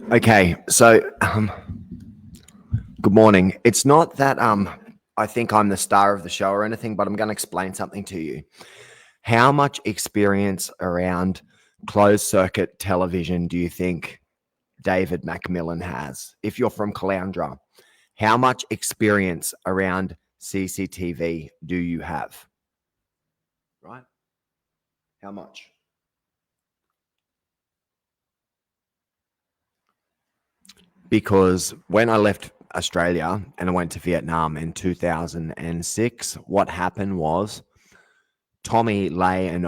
Okay, so good morning. It's not that I think I'm the star of the show or anything, but I'm going to explain something to you. How much experience around closed circuit television do you think David MacMillan has? If you're from Caloundra, how much experience around CCTV do you have? Right? How much? Because when I left Australia and I went to Vietnam in 2006, what happened was Tommy, Lay, and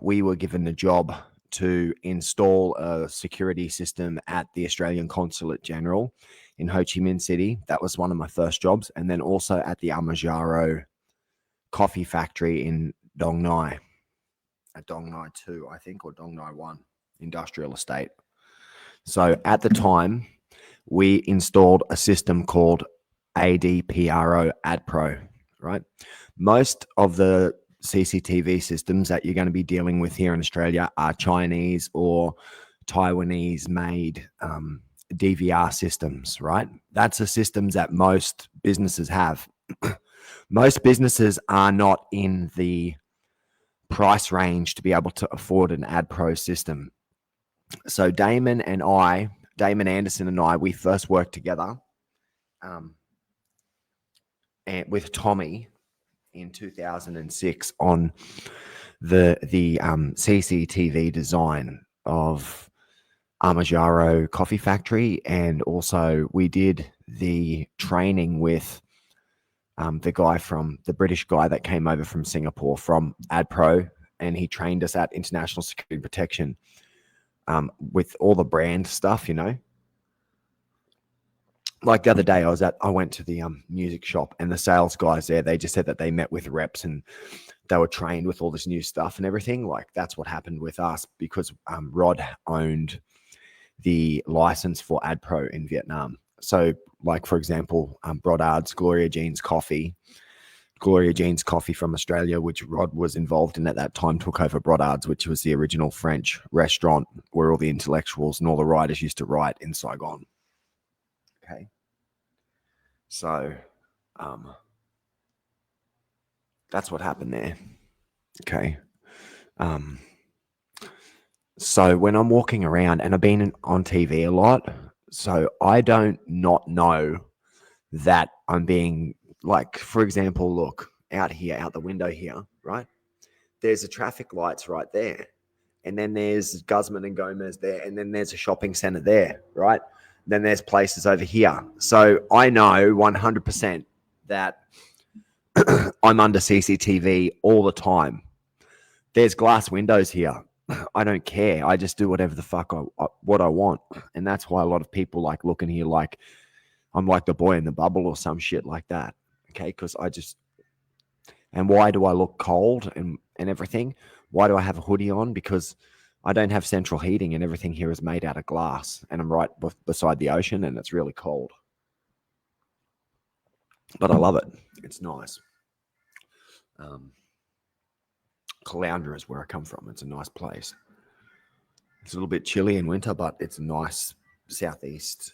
we were given the job to install a security system at the Australian Consulate General in Ho Chi Minh City. That was one of my first jobs. And then also at the Amajaro coffee factory in Dong Nai, at Dong Nai 2, I think, or Dong Nai 1 industrial estate. So at the time, we installed a system called ADPRO AdPro, right? Most of the CCTV systems that you're going to be dealing with here in Australia are Chinese or Taiwanese made DVR systems, right? That's the systems that most businesses have. Most businesses are not in the price range to be able to afford an AdPro system. So Damon Anderson and I, we first worked together and with Tommy in 2006 on the CCTV design of Amajaro Coffee Factory, and also we did the training with the British guy that came over from Singapore from AdPro, and he trained us at International Security Protection with all the brand stuff, you know. Like the other day, I went to the music shop, and the sales guys there, they just said that they met with reps and they were trained with all this new stuff and everything. Like that's what happened with us because Rod owned the license for AdPro in Vietnam. So, like for example, Brodard's Gloria Jean's Coffee from Australia, which Rod was involved in at that time, took over Brodard's, which was the original French restaurant where all the intellectuals and all the writers used to write in Saigon. Okay. So that's what happened there. Okay. So when I'm walking around, and I've been on TV a lot, so I don't not know that I'm being, like, for example, look out here, out the window here, right? There's the traffic lights right there. And then there's Guzman and Gomez there. And then there's a shopping center there, right? Then there's places over here. So I know 100% that I'm under CCTV all the time. There's glass windows here. I don't care. I just do whatever the fuck what I want. And that's why a lot of people like looking here like I'm like the boy in the bubble or some shit like that. Okay, because and why do I look cold and everything? Why do I have a hoodie on? Because I don't have central heating and everything here is made out of glass, and I'm right beside the ocean and it's really cold. But I love it. It's nice. Caloundra is where I come from. It's a nice place. It's a little bit chilly in winter, but it's a nice southeast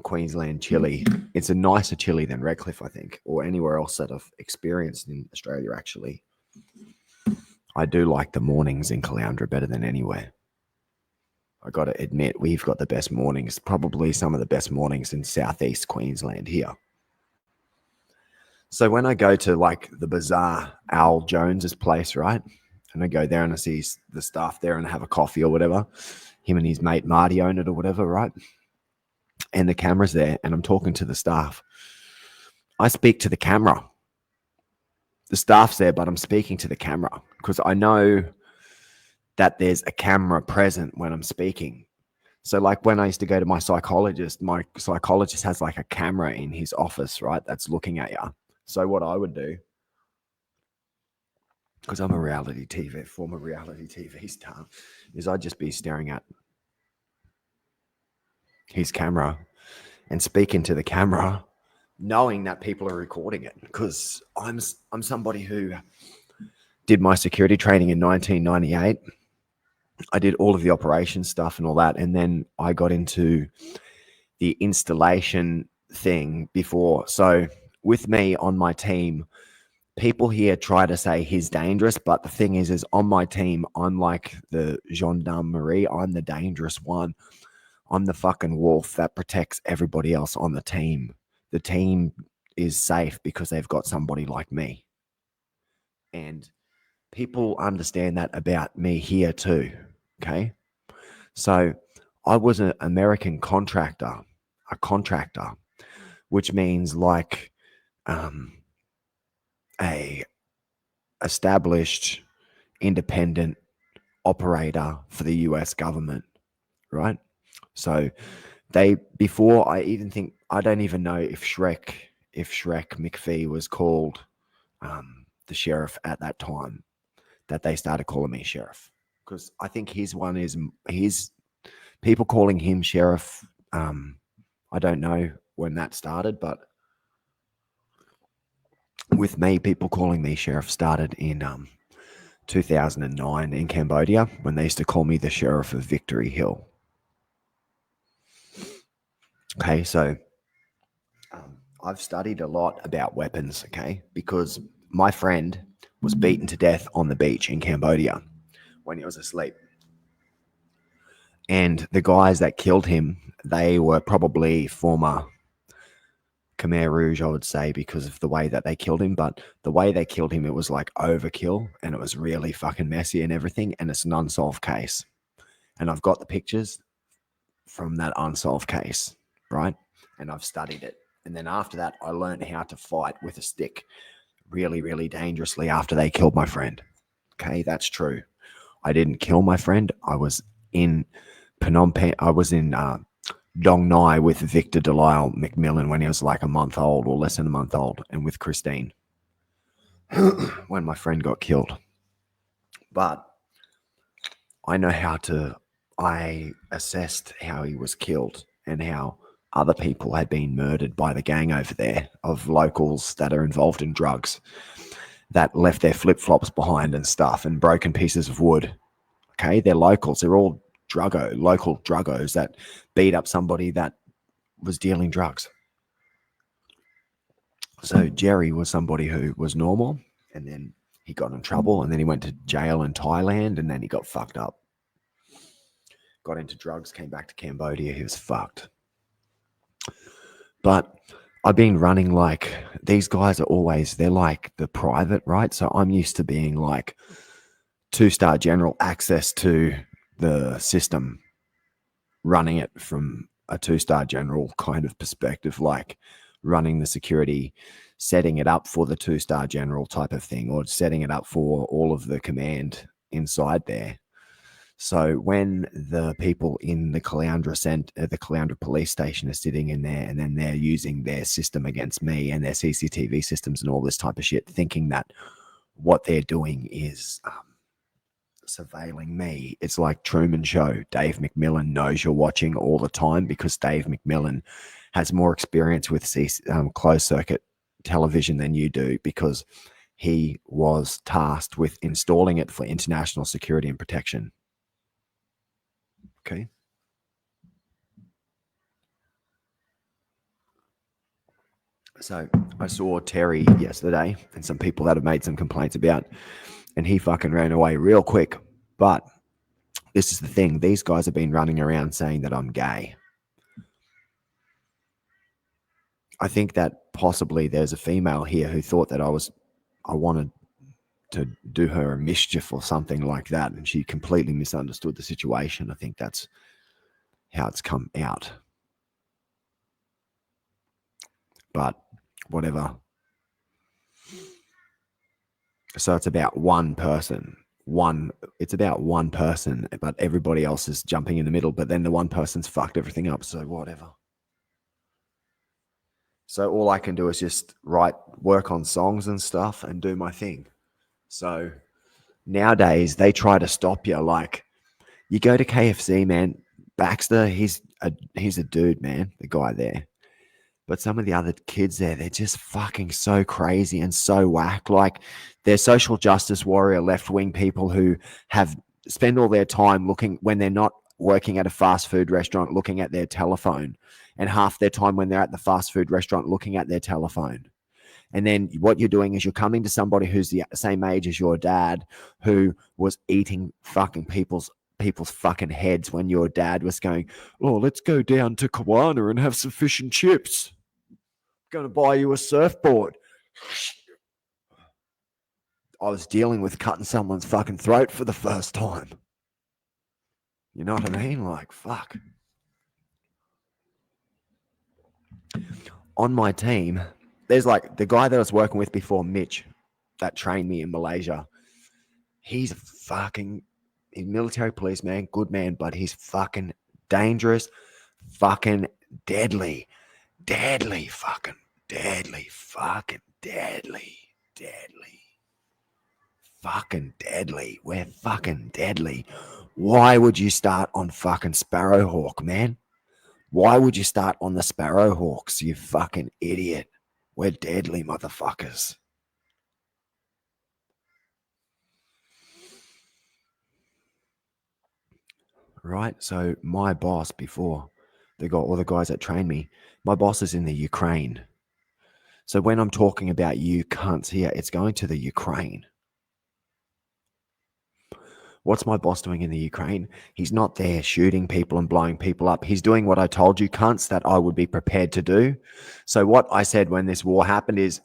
Queensland chili. It's a nicer chili than Redcliffe, I think, or anywhere else that I've experienced in Australia, actually. I do like the mornings in Caloundra better than anywhere. I got to admit, we've got the best mornings, probably some of the best mornings in southeast Queensland here. So when I go to like the bazaar, Al Jones's place, right? And I go there and I see the staff there and have a coffee or whatever. Him and his mate Marty own it or whatever, right? And the camera's there and I'm talking to the staff. I speak to the camera. The staff's there, but I'm speaking to the camera because I know that there's a camera present when I'm speaking. So like when I used to go to my psychologist has like a camera in his office, right? That's looking at you. So what I would do, because I'm a former reality TV star, is I'd just be staring at his camera and speaking to the camera, knowing that people are recording it, because I'm somebody who did my security training in 1998. I did all of the operation stuff and all that. And then I got into the installation thing before. So with me on my team, people here try to say he's dangerous, but the thing is on my team, I'm like the gendarmerie. I'm the dangerous one. I'm the fucking wolf that protects everybody else on the team. The team is safe because they've got somebody like me. And people understand that about me here too. Okay. So I was an American contractor, which means like a established independent operator for the US government, right? So they, before I even think, I don't even know if Shrek McPhee was called the sheriff at that time, that they started calling me sheriff, because I think his one is his people calling him sheriff. I don't know when that started, but with me, people calling me sheriff started in 2009 in Cambodia, when they used to call me the sheriff of Victory Hill. Okay, so I've studied a lot about weapons, okay, because my friend was beaten to death on the beach in Cambodia when he was asleep. And the guys that killed him, they were probably former Khmer Rouge, I would say, because of the way that they killed him. But the way they killed him, it was like overkill, and it was really fucking messy and everything. And it's an unsolved case. And I've got the pictures from that unsolved case, right? And I've studied it. And then after that, I learned how to fight with a stick really, really dangerously after they killed my friend. Okay, that's true. I didn't kill my friend. I was in Phnom Penh. I was in Dong Nai with Victor Delisle MacMillan when he was like a month old or less than a month old, and with Christine when my friend got killed. But I assessed how he was killed and how other people had been murdered by the gang over there of locals that are involved in drugs, that left their flip-flops behind and stuff and broken pieces of wood. Okay, they're locals. They're all local druggos that beat up somebody that was dealing drugs. So Jerry was somebody who was normal, and then he got in trouble, and then he went to jail in Thailand, and then he got fucked up. Got into drugs, came back to Cambodia, he was fucked. But I've been running like, these guys are always, they're like the private, right? So I'm used to being like 2-star general, access to the system, running it from a 2-star general kind of perspective, like running the security, setting it up for the 2-star general type of thing, or setting it up for all of the command inside there. So when the people in the Caloundra police station are sitting in there, and then they're using their system against me and their CCTV systems and all this type of shit, thinking that what they're doing is surveilling me. It's like Truman Show. Dave MacMillan knows you're watching all the time, because Dave MacMillan has more experience with closed circuit television than you do, because he was tasked with installing it for international security and protection. Okay. So I saw Terry yesterday and some people that have made some complaints about, and he fucking ran away real quick. But this is the thing. These guys have been running around saying that I'm gay. I think that possibly there's a female here who thought that I wanted to do her a mischief or something like that, and she completely misunderstood the situation. I think that's how it's come out. But whatever. So it's about one person. It's about one person, but everybody else is jumping in the middle. But then the one person's fucked everything up. So whatever. So all I can do is just work on songs and stuff and do my thing. So nowadays they try to stop you. Like, you go to KFC, man. Baxter, he's a dude, man. The guy there. But some of the other kids there, they're just fucking so crazy and so whack. Like, they're social justice warrior left-wing people who have spend all their time looking when they're not working at a fast food restaurant, looking at their telephone, and half their time when they're at the fast food restaurant, looking at their telephone. And then what you're doing is you're coming to somebody who's the same age as your dad, who was eating fucking people's fucking heads when your dad was going, oh, let's go down to Kiwana and have some fish and chips. Going to buy you a surfboard. I was dealing with cutting someone's fucking throat for the first time. You know what I mean? Like, fuck. On my team, there's like the guy that I was working with before, Mitch, that trained me in Malaysia. He's a fucking military policeman, good man, but he's fucking dangerous, fucking deadly, fucking deadly, fucking deadly. We're fucking deadly. Why would you start on fucking Sparrowhawk, man? Why would you start on the Sparrowhawks, you fucking idiot? We're deadly motherfuckers. Right? So my boss before, all the guys that trained me, my boss is in the Ukraine. So when I'm talking about you cunts here, it's going to the Ukraine. What's my boss doing in the Ukraine? He's not there shooting people and blowing people up. He's doing what I told you cunts that I would be prepared to do. So what I said when this war happened is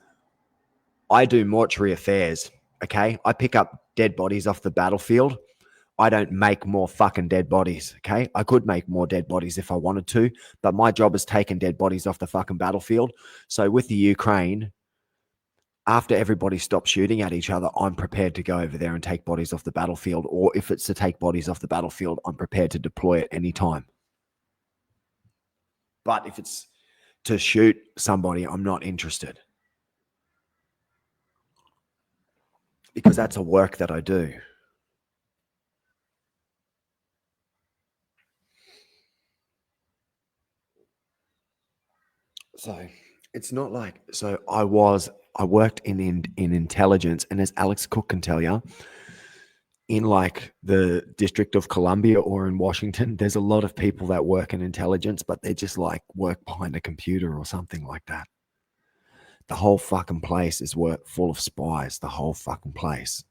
I do mortuary affairs, okay? I pick up dead bodies off the battlefield. I don't make more fucking dead bodies, okay? I could make more dead bodies if I wanted to, but my job is taking dead bodies off the fucking battlefield. So with the Ukraine, after everybody stops shooting at each other, I'm prepared to go over there and take bodies off the battlefield. Or if it's to take bodies off the battlefield, I'm prepared to deploy at any time. But if it's to shoot somebody, I'm not interested. Because that's a work that I do. So it's not like, so I worked in intelligence, and as Alex Cook can tell you, in like the District of Columbia or in Washington, there's a lot of people that work in intelligence, but they just like work behind a computer or something like that. The whole fucking place is full of spies, the whole fucking place.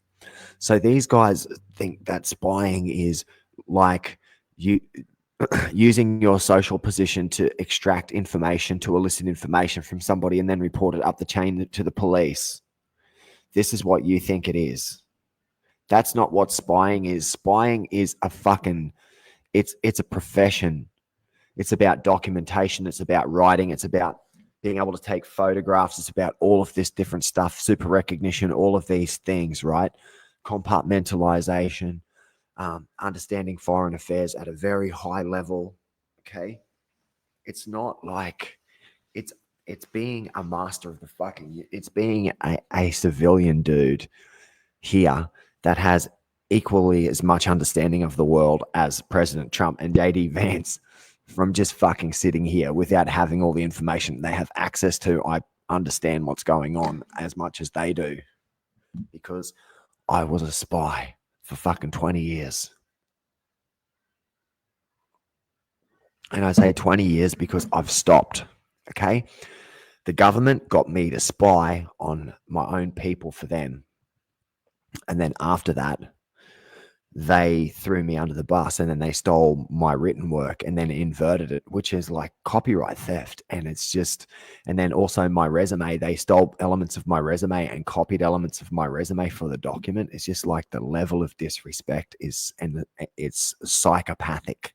So these guys think that spying is like you using your social position to extract information, to elicit information from somebody and then report it up the chain to the police. This is what you think it is. That's not what spying is. Spying is a fucking, it's a profession. It's about documentation. It's about writing. It's about being able to take photographs. It's about all of this different stuff, super recognition, all of these things, right? Compartmentalization, understanding foreign affairs at a very high level. Okay. It's not like it's being a master of the fucking, it's being a civilian dude here that has equally as much understanding of the world as President Trump and JD Vance, from just fucking sitting here without having all the information they have access to. I understand what's going on as much as they do because I was a spy for fucking 20 years. And I say 20 years because I've stopped, okay? The government got me to spy on my own people for them. And then after that, they threw me under the bus and then they stole my written work and then inverted it, which is like copyright theft. And it's just, and then also my resume, they stole elements of my resume and copied elements of my resume for the document. It's just like the level of disrespect is, and it's psychopathic.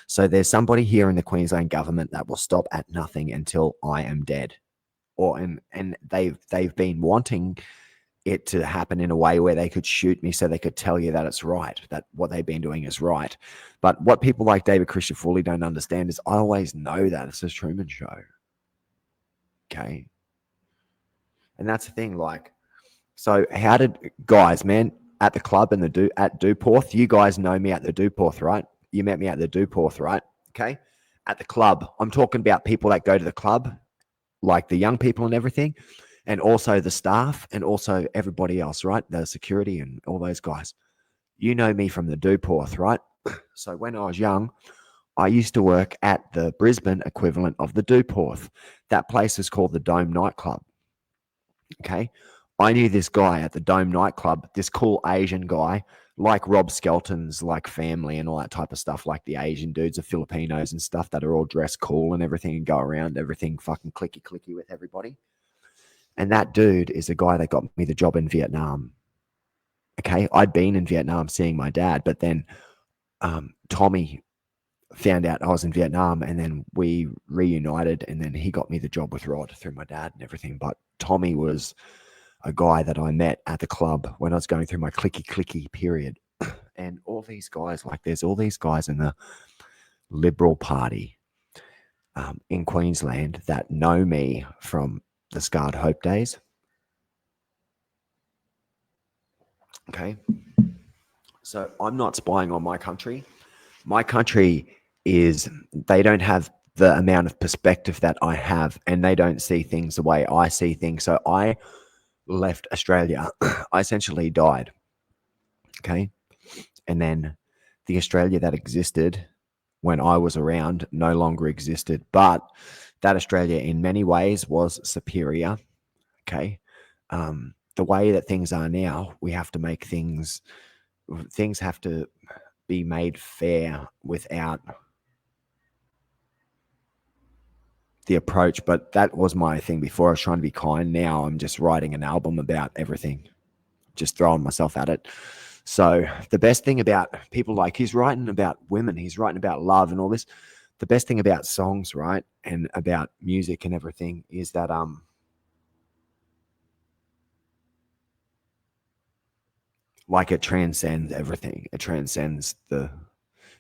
So there's somebody here in the Queensland government that will stop at nothing until I am dead. And they've been wanting it to happen in a way where they could shoot me so they could tell you that it's right, that what they've been doing is right. But what people like David Christopherly don't understand is I always know that it's a Truman Show. Okay. And that's the thing, like, so how did guys, man, at the club and at Dewporth, you guys know me at the Dewporth, right? You met me at the Dewporth, right? Okay. At the club, I'm talking about people that go to the club, like the young people and everything, and also the staff and also everybody else, right? The security and all those guys. You know me from the Dewporth, right? So when I was young, I used to work at the Brisbane equivalent of the Dewporth. That place is called the Dome nightclub. Okay. I knew this guy at the Dome nightclub, this cool Asian guy, like Rob Skelton's like family and all that type of stuff, like the Asian dudes, the Filipinos and stuff that are all dressed cool and everything and go around everything fucking clicky with everybody. And that dude is the guy that got me the job in Vietnam. Okay. I'd been in Vietnam seeing my dad, but then Tommy found out I was in Vietnam and then we reunited and then he got me the job with Rod through my dad and everything. But Tommy was a guy that I met at the club when I was going through my clicky period. And all these guys, like there's all these guys in the Liberal Party in Queensland that know me from the Scarred Hope days. Okay. So I'm not spying on my country. My country is, they don't have the amount of perspective that I have and they don't see things the way I see things. So I left Australia. I essentially died. Okay. And then the Australia that existed when I was around no longer existed. But that Australia in many ways was superior. Okay. The way that things are now, we have to make things have to be made fair without the approach. But that was my thing before. I was trying to be kind. Now I'm just writing an album about everything, just throwing myself at it. So the best thing about people, like he's writing about women, he's writing about love and all this. The best thing about songs, right, and about music and everything is that like it transcends everything. It transcends the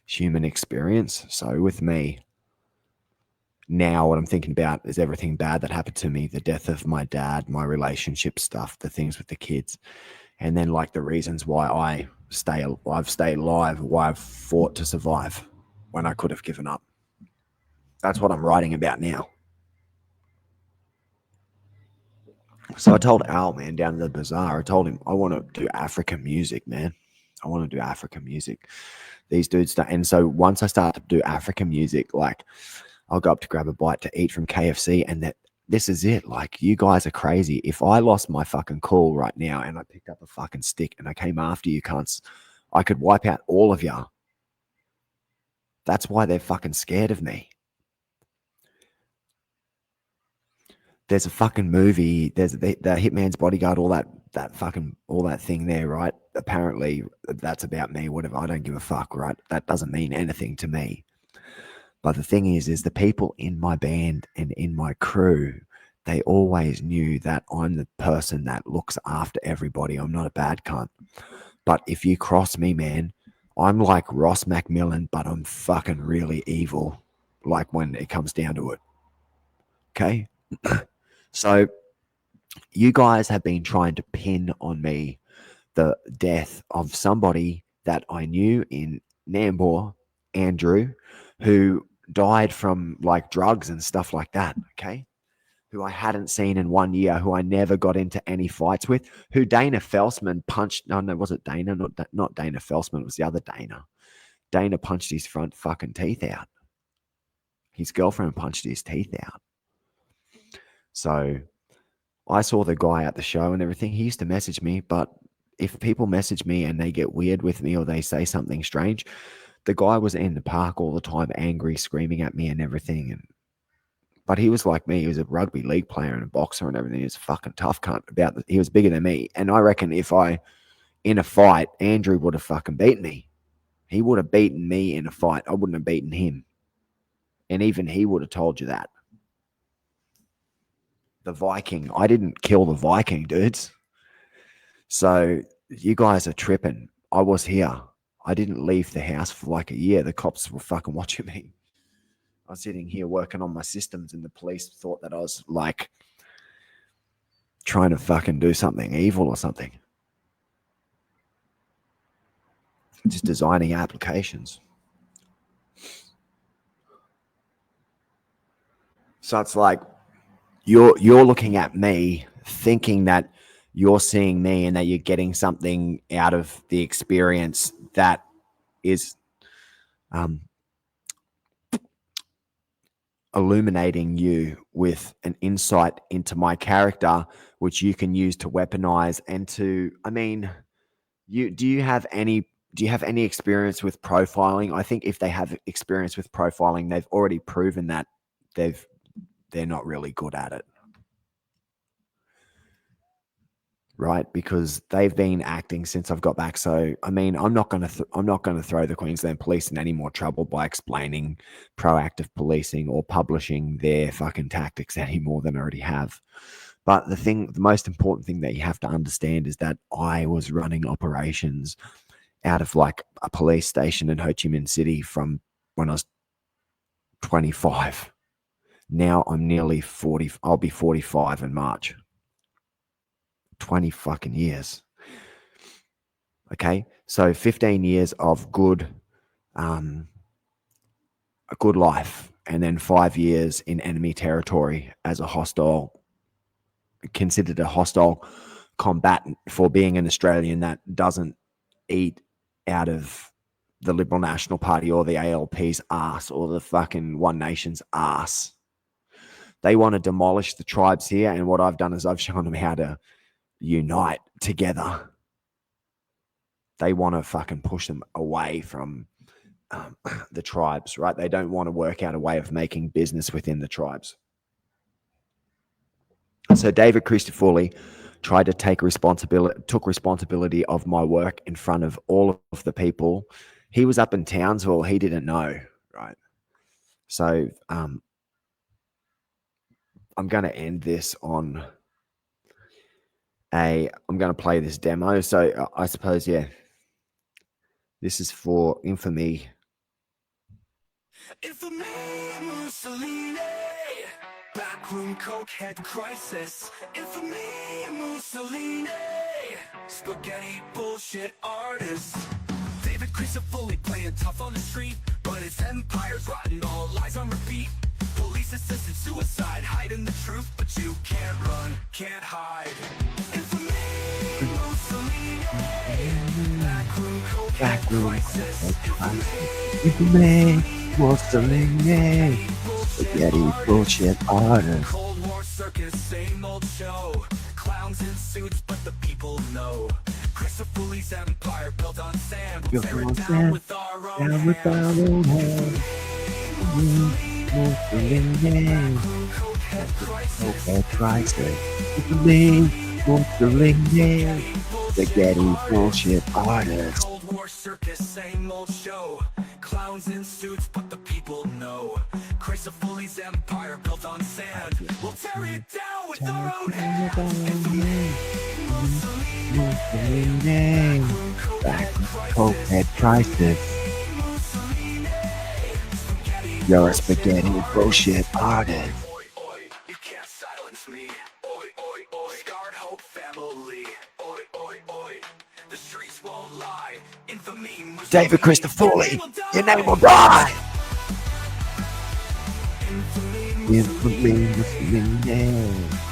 human experience. So with me, now what I'm thinking about is everything bad that happened to me, the death of my dad, my relationship stuff, the things with the kids, and then like the reasons why I've stayed alive, why I've fought to survive when I could have given up. That's what I'm writing about now. So I told Al, man, down in the bazaar, I told him I want to do African music, man. I want to do African music. These dudes start, and so once I start to do African music, like I'll go up to grab a bite to eat from KFC, and that this is it. Like, you guys are crazy. If I lost my fucking cool right now and I picked up a fucking stick and I came after you cunts, I could wipe out all of you. That's why they're fucking scared of me. There's a fucking movie. There's the Hitman's Bodyguard, all that thing there, right? Apparently, that's about me. Whatever. I don't give a fuck, right? That doesn't mean anything to me. But the thing is the people in my band and in my crew, they always knew that I'm the person that looks after everybody. I'm not a bad cunt. But if you cross me, man, I'm like Ross MacMillan, but I'm fucking really evil. Like when it comes down to it. Okay. So you guys have been trying to pin on me the death of somebody that I knew in Nambour, Andrew, who died from like drugs and stuff like that. Okay. Who I hadn't seen in 1 year, who I never got into any fights with, who Dana Felsman punched. No, was it Dana? Not Dana Felsman. It was the other Dana. Dana punched his front fucking teeth out. His girlfriend punched his teeth out. So I saw the guy at the show and everything. He used to message me, but if people message me and they get weird with me or they say something strange, the guy was in the park all the time, angry, screaming at me and everything. But he was like me. He was a rugby league player and a boxer and everything. He was a fucking tough cunt. He was bigger than me. And I reckon if in a fight, Andrew would have fucking beaten me. He would have beaten me in a fight. I wouldn't have beaten him. And even he would have told you that. The Viking. I didn't kill the Viking, dudes. So you guys are tripping. I was here. I didn't leave the house for like a year. The cops were fucking watching me. I was sitting here working on my systems and the police thought that I was like trying to fucking do something evil or something. Just designing applications. So it's like you're looking at me thinking that you're seeing me and that you're getting something out of the experience that is illuminating you with an insight into my character, which you can use to weaponize and to, I mean, do you have any experience with profiling? I think if they have experience with profiling, they've already proven that they're not really good at it. Right, because they've been acting since I've got back. So, I mean, I'm not going to throw the Queensland Police in any more trouble by explaining proactive policing or publishing their fucking tactics any more than I already have. But the most important thing that you have to understand is that I was running operations out of like a police station in Ho Chi Minh City from when I was 25. Now I'm nearly 40. I'll be 45 in March. 20 fucking years. Okay, so 15 years of a good life, and then 5 years in enemy territory as considered a hostile combatant for being an Australian that doesn't eat out of the Liberal National Party or the ALP's ass or the fucking One Nation's ass. They want to demolish the tribes here, and what I've done is I've shown them how to unite together. They want to fucking push them away from the tribes, right? They don't want to work out a way of making business within the tribes. So David Christoforli took responsibility of my work in front of all of the people. He was up in Townsville. He didn't know, right? So I'm going to end this on I'm going to play this demo. So I suppose, yeah, this is for Infamy. Infamy, Mussolini, backroom cokehead crisis. Infamy, Mussolini, spaghetti bullshit artist. David Christoforli playing tough on the street, but his empire's rotten, all lies on repeat. Police assisted suicide, hiding the truth, but you can't run, can't hide. Infamy, Mussolini, backroom cokehead crisis. Infamy, Mussolini, spaghetti bullshit artist. Cold War circus, same old show. Clowns in suits, but the people know. Christoforli's empire built on sand. We'll tear it down with our own hands. Mussolini, cokehead crisis. Infamy, Mussolini, spaghetti bullshit artist. Cold War circus, same old show. Clowns in suits, but the people know. Christoforli's empire built on sand. We'll tear it down with our own hands. Mussolini, back cokehead crisis. You're a spaghetti bullshit artist. Oi, oi, you can't silence me. Oi, oi, oi, Scarred Hope family. Oi, oi, oi, the streets won't lie. Infamy, Mussolini, David Christoforli, your name will die. Infamy, Infamy, Mussolini.